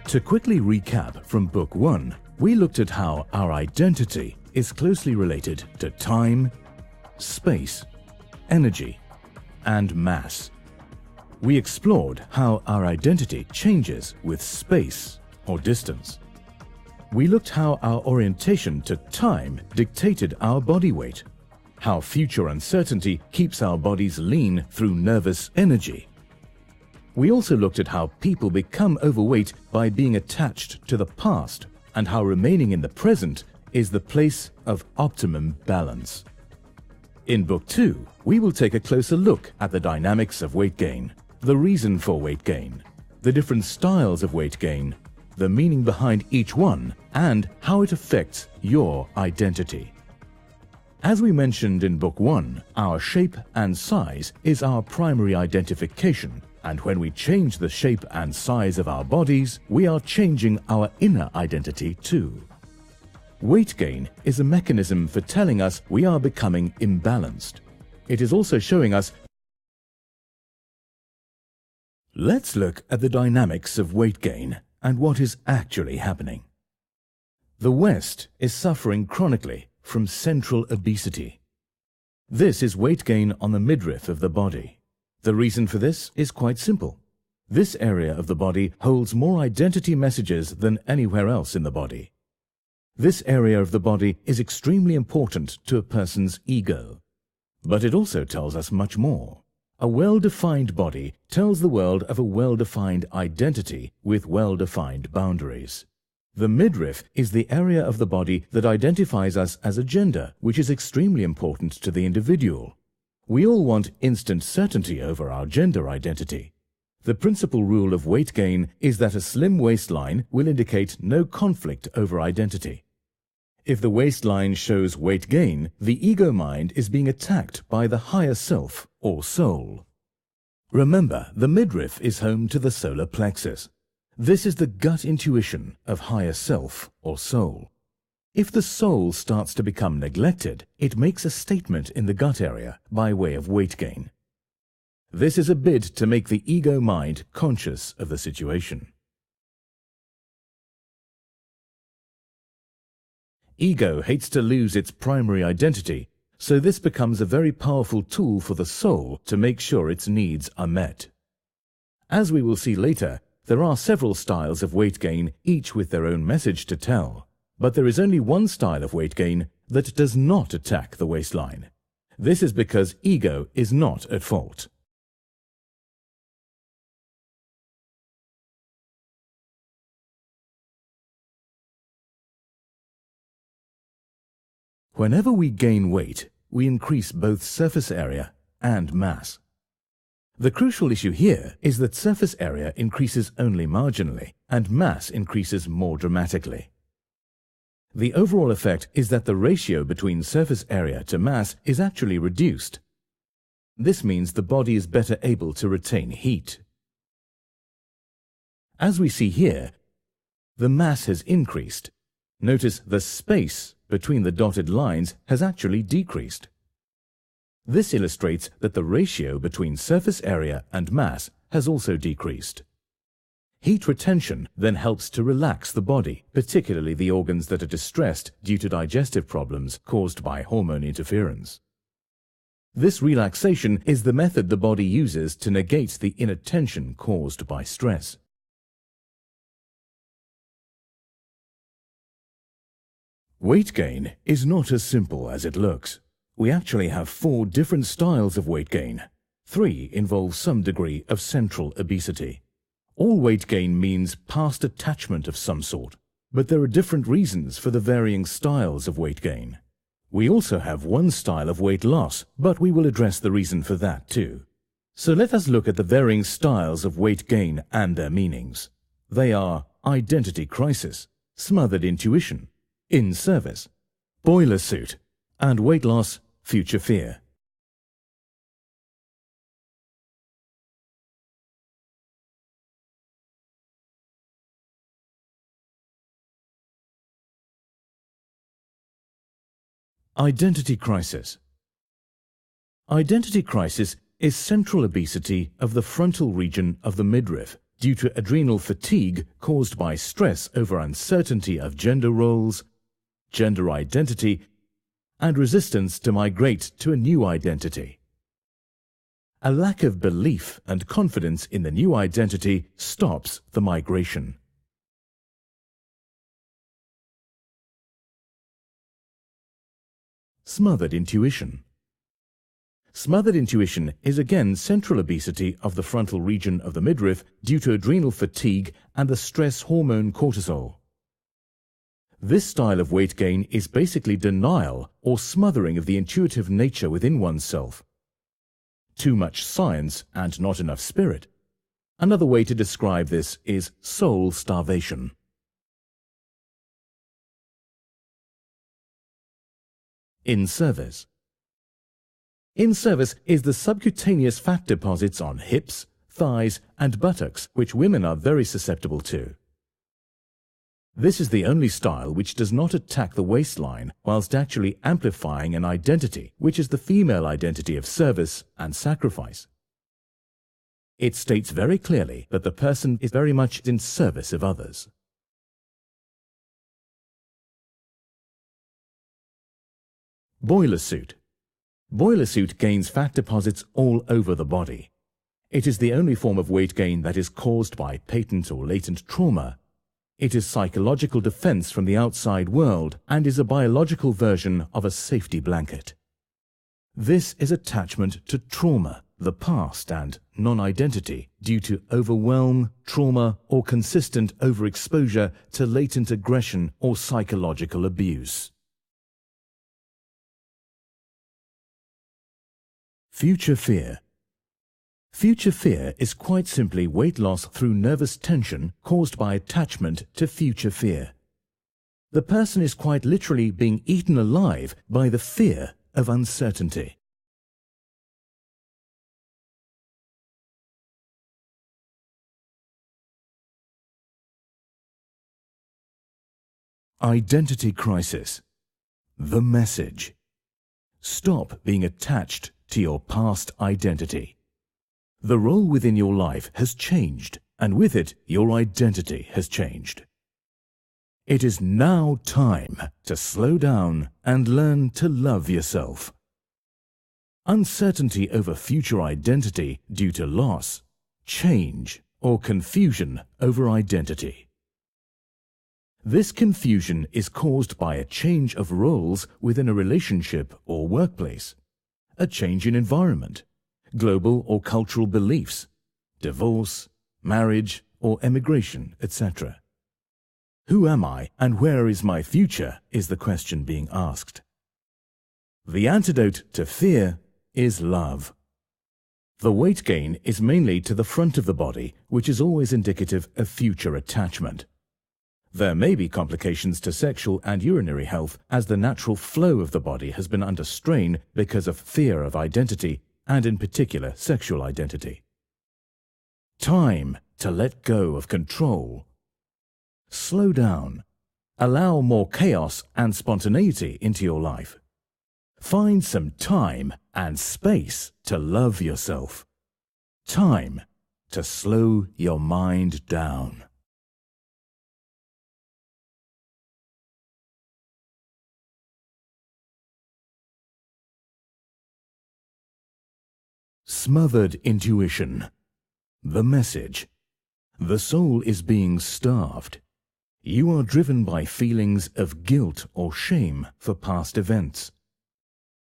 To quickly recap from Book 1, we looked at how our identity is closely related to time, space, energy, and mass. We explored how our identity changes with space or distance. We looked how our orientation to time dictated our body weight, how future uncertainty keeps our bodies lean through nervous energy. We also looked at how people become overweight by being attached to the past and how remaining in the present is the place of optimum balance. In Book 2, we will take a closer look at the dynamics of weight gain, the reason for weight gain, the different styles of weight gain, the meaning behind each one, and how it affects your identity. As we mentioned in Book 1, our shape and size is our primary identification, and when we change the shape and size of our bodies, we are changing our inner identity too. Weight gain is a mechanism for telling us we are becoming imbalanced. It is also showing us. Let's look at the dynamics of weight gain and what is actually happening. The West is suffering chronically from central obesity. This is weight gain on the midriff of the body. The reason for this is quite simple. This area of the body holds more identity messages than anywhere else in the body. This area of the body is extremely important to a person's ego. But it also tells us much more. A well-defined body tells the world of a well-defined identity with well-defined boundaries. The midriff is the area of the body that identifies us as a gender, which is extremely important to the individual. We all want instant certainty over our gender identity. The principal rule of weight gain is that a slim waistline will indicate no conflict over identity. If the waistline shows weight gain, the ego mind is being attacked by the higher self or soul. Remember, the midriff is home to the solar plexus. This is the gut intuition of higher self or soul. If the soul starts to become neglected, it makes a statement in the gut area by way of weight gain. This is a bid to make the ego mind conscious of the situation. Ego hates to lose its primary identity, so this becomes a very powerful tool for the soul to make sure its needs are met. As we will see later, there are several styles of weight gain, each with their own message to tell. But there is only one style of weight gain that does not attack the waistline. This is because ego is not at fault. Whenever we gain weight, we increase both surface area and mass. The crucial issue here is that surface area increases only marginally and mass increases more dramatically. The overall effect is that the ratio between surface area to mass is actually reduced. This means the body is better able to retain heat. As we see here, the mass has increased. Notice the space between the dotted lines has actually decreased. This illustrates that the ratio between surface area and mass has also decreased. Heat retention then helps to relax the body, particularly the organs that are distressed due to digestive problems caused by hormone interference. This relaxation is the method the body uses to negate the inner tension caused by stress. Weight gain is not as simple as it looks. We actually have 4 different styles of weight gain. 3 involve some degree of central obesity. All weight gain means past attachment of some sort, but there are different reasons for the varying styles of weight gain. We also have one style of weight loss, but we will address the reason for that too. So let us look at the varying styles of weight gain and their meanings. They are identity crisis, smothered intuition, in service, boiler suit, and weight loss, future fear. Identity crisis. Identity crisis is central obesity of the frontal region of the midriff, due to adrenal fatigue caused by stress over uncertainty of gender roles, gender identity, and resistance to migrate to a new identity. A lack of belief and confidence in the new identity stops the migration. Smothered intuition. Smothered intuition is again central obesity of the frontal region of the midriff due to adrenal fatigue and the stress hormone cortisol. This style of weight gain is basically denial or smothering of the intuitive nature within oneself. Too much science and not enough spirit. Another way to describe this is soul starvation. In service. In service is the subcutaneous fat deposits on hips, thighs, and buttocks which women are very susceptible to. This is the only style which does not attack the waistline whilst actually amplifying an identity, which is the female identity of service and sacrifice. It states very clearly that the person is very much in service of others. Boiler suit. Boiler suit gains fat deposits all over the body. It is the only form of weight gain that is caused by patent or latent trauma. It is psychological defense from the outside world and is a biological version of a safety blanket. This is attachment to trauma, the past, and non-identity due to overwhelm, trauma, or consistent overexposure to latent aggression or psychological abuse. Future fear. Future fear is quite simply weight loss through nervous tension caused by attachment to future fear. The person is quite literally being eaten alive by the fear of uncertainty. Identity crisis. The message. Stop being attached to your past identity. The role within your life has changed, and with it, your identity has changed. It is now time to slow down and learn to love yourself. Uncertainty over future identity due to loss, change, or confusion over identity. This confusion is caused by a change of roles within a relationship or workplace, a change in environment, global or cultural beliefs, divorce, marriage, or emigration, etc. Who am I and where is my future is the question being asked. The antidote to fear is love. The weight gain is mainly to the front of the body, which is always indicative of future attachment. There may be complications to sexual and urinary health as the natural flow of the body has been under strain because of fear of identity and in particular sexual identity. Time to let go of control. Slow down. Allow more chaos and spontaneity into your life. Find some time and space to love yourself. Time to slow your mind down. Smothered intuition. The message. The soul is being starved. You are driven by feelings of guilt or shame for past events.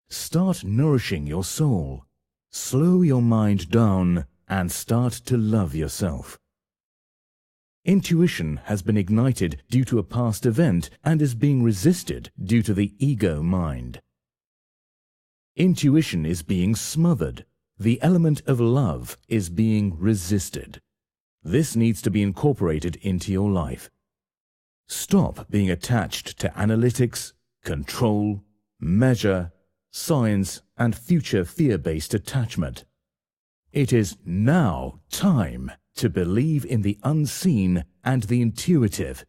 Start nourishing your soul. Slow your mind down and start to love yourself. Intuition has been ignited due to a past event and is being resisted due to the ego mind. Intuition is being smothered. The element of love is being resisted. This needs to be incorporated into your life. Stop being attached to analytics, control, measure, science, and future fear-based attachment. It is now time to believe in the unseen and the intuitive.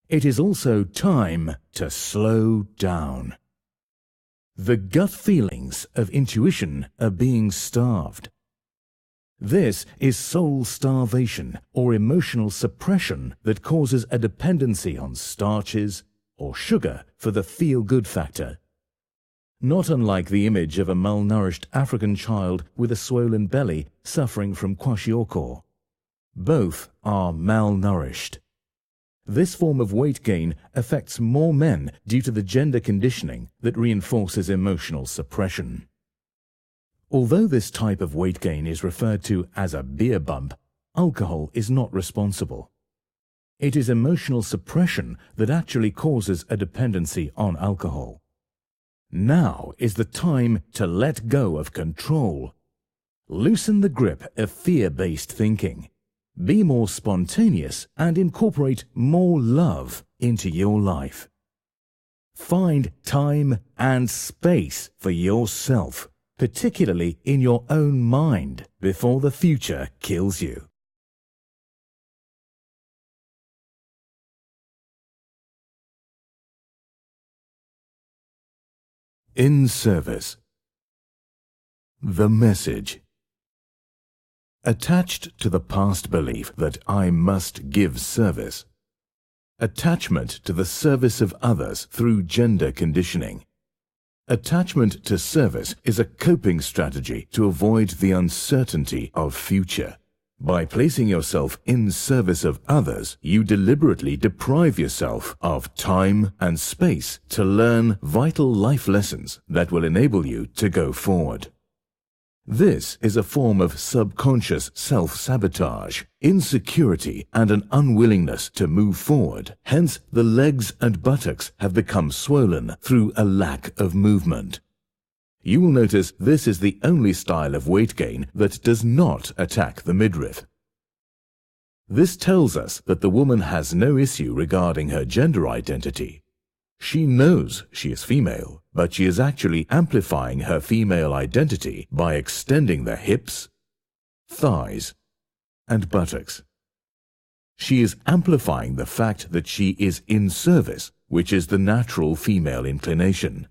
It is also time to slow down. The gut feelings of intuition are being starved. This is soul starvation or emotional suppression that causes a dependency on starches or sugar for the feel-good factor. Not unlike the image of a malnourished African child with a swollen belly suffering from kwashiorkor. Both are malnourished. This form of weight gain affects more men due to the gender conditioning that reinforces emotional suppression. Although this type of weight gain is referred to as a beer bump, alcohol is not responsible. It is emotional suppression that actually causes a dependency on alcohol. Now is the time to let go of control. Loosen the grip of fear-based thinking. Be more spontaneous and incorporate more love into your life. Find time and space for yourself, particularly in your own mind, before the future kills you. In service. The message. Attached to the past belief that I must give service. Attachment to the service of others through gender conditioning. Attachment to service is a coping strategy to avoid the uncertainty of future. By placing yourself in service of others, you deliberately deprive yourself of time and space to learn vital life lessons that will enable you to go forward. This is a form of subconscious self-sabotage, insecurity, and an unwillingness to move forward. Hence, the legs and buttocks have become swollen through a lack of movement. You will notice this is the only style of weight gain that does not attack the midriff. This tells us that the woman has no issue regarding her gender identity. She knows she is female, but she is actually amplifying her female identity by extending the hips, thighs, and buttocks. She is amplifying the fact that she is in service, which is the natural female inclination.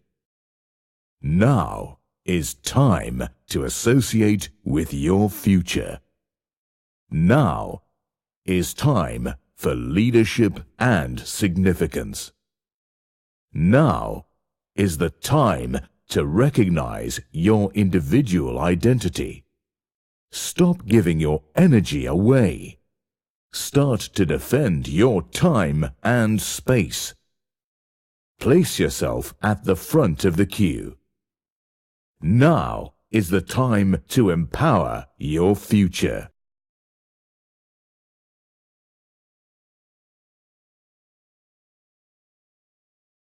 Now is time to associate with your future. Now is time for leadership and significance. Now is the time to recognize your individual identity. Stop giving your energy away. Start to defend your time and space. Place yourself at the front of the queue. Now is the time to empower your future.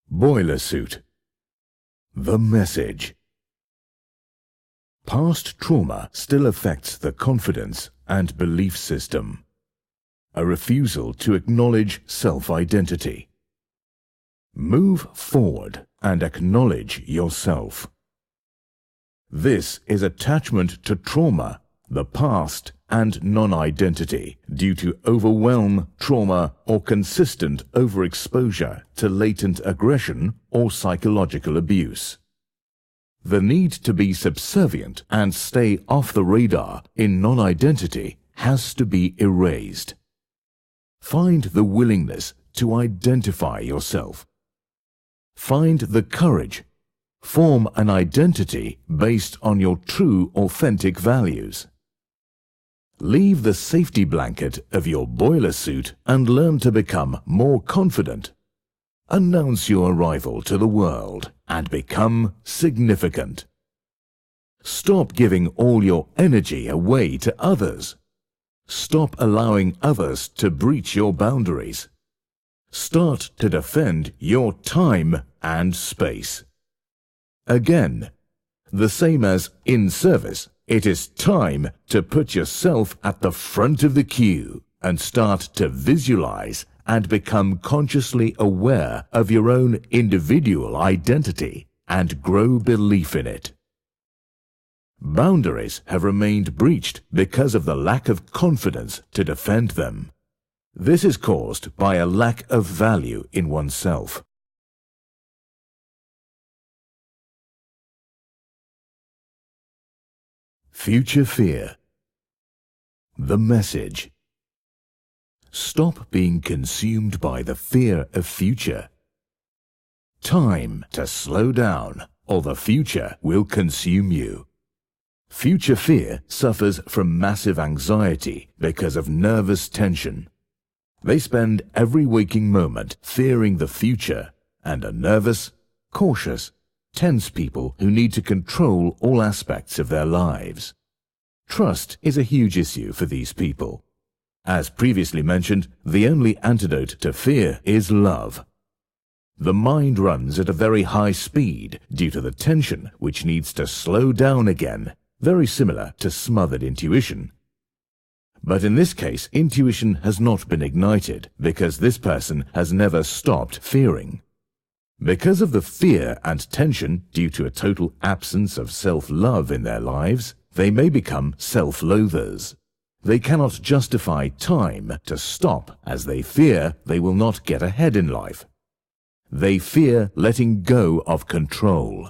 Boiler suit. The message. Past trauma still affects the confidence and belief system. A refusal to acknowledge self-identity. Move forward and acknowledge yourself. This is attachment to trauma, the past, and non-identity due to overwhelm, trauma, or consistent overexposure to latent aggression or psychological abuse. The need to be subservient and stay off the radar in non-identity has to be erased. Find the willingness to identify yourself. Find the courage. Form an identity based on your true, authentic values. Leave the safety blanket of your boiler suit and learn to become more confident. Announce your arrival to the world and become significant. Stop giving all your energy away to others. Stop allowing others to breach your boundaries. Start to defend your time and space. Again, the same as in service, it is time to put yourself at the front of the queue and start to visualize and become consciously aware of your own individual identity and grow belief in it. Boundaries have remained breached because of the lack of confidence to defend them. This is caused by a lack of value in oneself. Future fear. The message. Stop being consumed by the fear of future. Time to slow down, or the future will consume you. Future fear suffers from massive anxiety because of nervous tension. They spend every waking moment fearing the future and are nervous, cautious, tense people who need to control all aspects of their lives. Trust is a huge issue for these people. As previously mentioned, the only antidote to fear is love. The mind runs at a very high speed due to the tension which needs to slow down again, very similar to smothered intuition. But in this case, intuition has not been ignited because this person has never stopped fearing. Because of the fear and tension due to a total absence of self-love in their lives, they may become self-loathers. They cannot justify time to stop as they fear they will not get ahead in life. They fear letting go of control.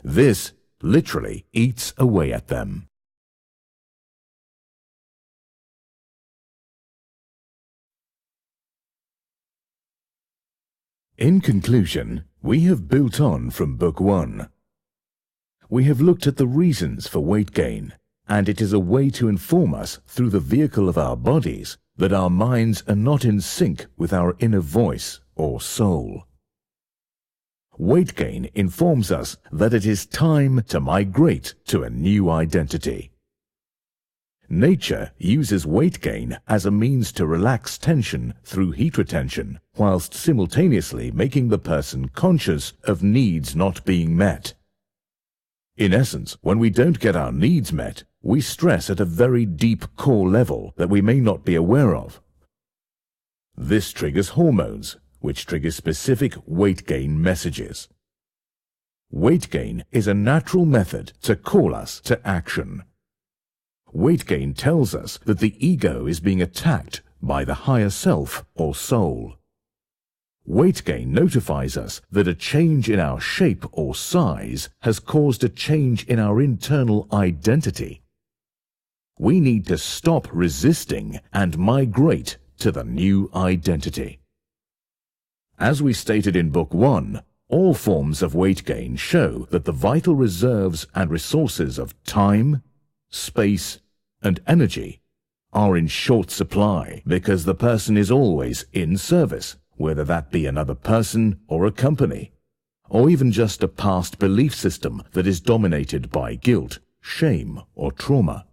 This literally eats away at them. In conclusion, we have built on from Book 1. We have looked at the reasons for weight gain, and it is a way to inform us through the vehicle of our bodies that our minds are not in sync with our inner voice or soul. Weight gain informs us that it is time to migrate to a new identity. Nature uses weight gain as a means to relax tension through heat retention, whilst simultaneously making the person conscious of needs not being met. In essence, when we don't get our needs met, we stress at a very deep core level that we may not be aware of. This triggers hormones, which trigger specific weight gain messages. Weight gain is a natural method to call us to action. Weight gain tells us that the ego is being attacked by the higher self or soul. Weight gain notifies us that a change in our shape or size has caused a change in our internal identity. We need to stop resisting and migrate to the new identity. As we stated in Book 1, all forms of weight gain show that the vital reserves and resources of time, space, and energy are in short supply because the person is always in service, whether that be another person or a company, or even just a past belief system that is dominated by guilt, shame, or trauma.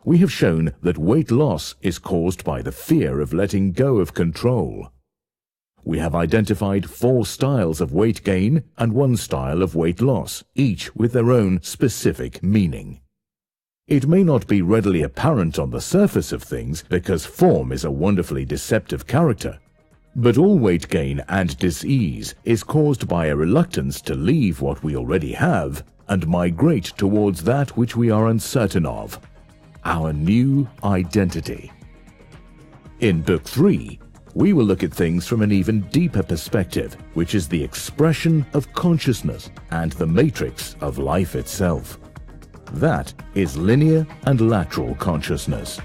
We have shown that weight loss is caused by the fear of letting go of control. We have identified 4 styles of weight gain and 1 style of weight loss, each with their own specific meaning. It may not be readily apparent on the surface of things because form is a wonderfully deceptive character, but all weight gain and dis-ease is caused by a reluctance to leave what we already have and migrate towards that which we are uncertain of, our new identity. In Book 3, we will look at things from an even deeper perspective, which is the expression of consciousness and the matrix of life itself. That is linear and lateral consciousness.